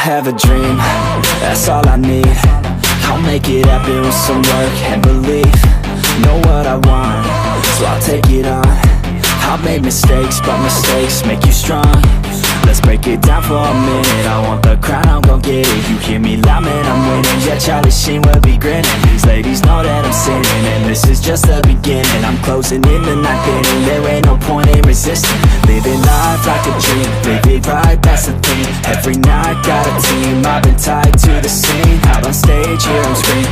have a dream, that's all I need. I'll make it happen with some work and belief. Know what I want, so I'll take it on. I've made mistakes, but mistakes make you strong. Let's break it down for a minute. I want the crown, I'm gon' get it. You hear me loud, man, I'm winning. Yeah, Charlie Sheen will be grinning. These ladies know that I'm sinning, and this is just the beginning. I'm closing in the night inning. There ain't no point in resisting. Living life like a dream, live it right, that's the thing. Every night got a team, I've been tied to the scene. Out on stage, here I'm scream.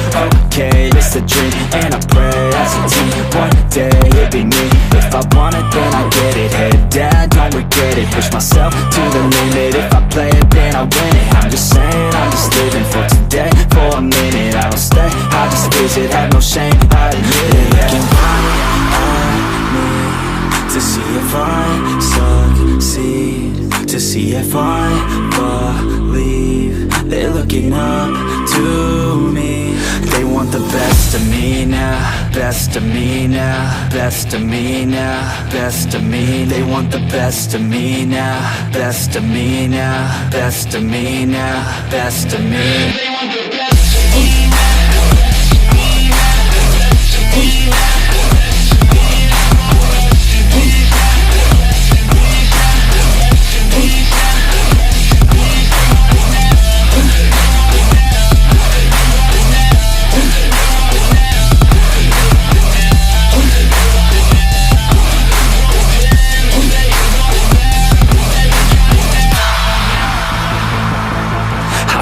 Okay, it's a dream, and I pray as a team. One day it'll be me. If I want it, then I get it. Head down, don't regret it. Push myself to the limit. If I play it, then I win it. I'm just saying, I'm just living for today. For a minute, I don't stay, I just visit. Have no shame, I admit it. Looking right at me to see if I succeed, to see if I believe. They're looking up to me. They want the best of me now, best of me now, best of me now, best of me. They want the best of me now, best of me now, best of me now, best of me. They want the best of me now.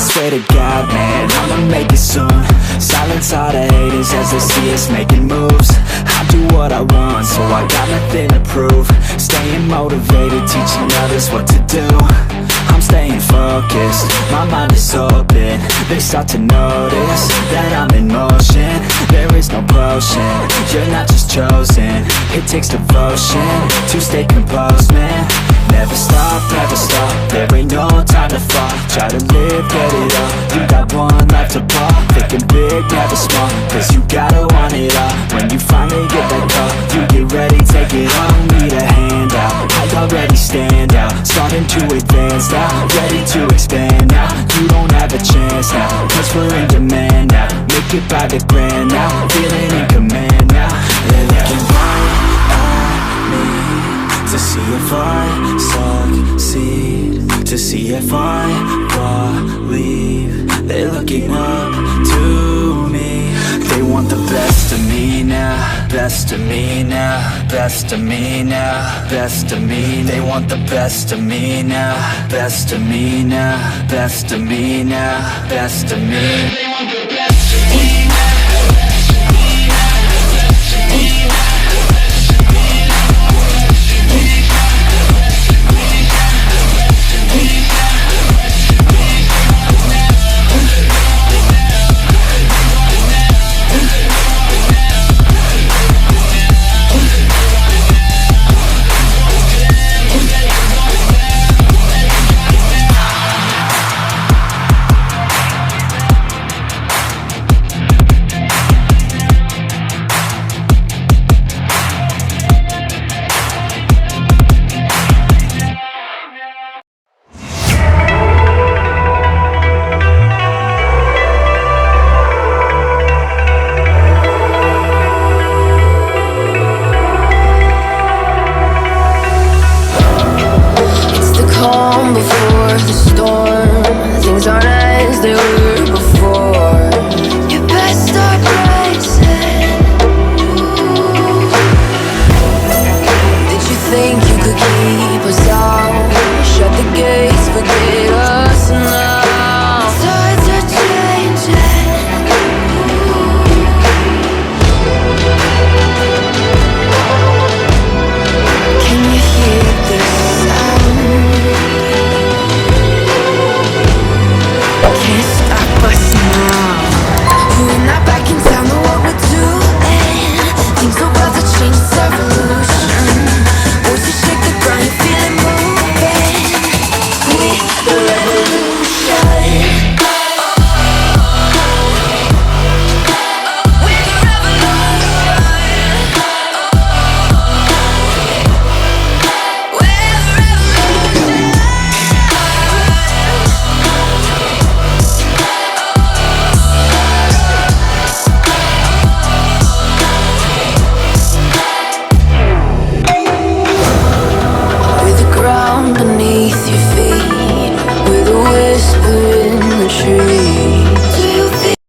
Swear to God, man, I'ma make it soon. Silence all the haters as they see us making moves. I do what I want, so I got nothing to prove. Staying motivated, teaching others what to do. I'm staying focused, my mind is open. They start to notice that I'm in motion. There is no potion, you're not just chosen. It takes devotion to stay composed, man. Never stop, there ain't no time to fall. Try to live, get it up, you got one life to ball. Thinking big, never small, cause you gotta want it all. When you finally get that call, you get ready, take it on. Need a handout, I already stand out. Starting to advance now, ready to expand now. You don't have a chance now, cause we're in demand now. Make it by the grand now, feeling in command now. They're looking right at me to see if I succeed, to see if I believe. They're looking up to me. They want the best of me now, best of me now, best of me now, best of me. They want the best of me now, best of me now, best of me now, best of me.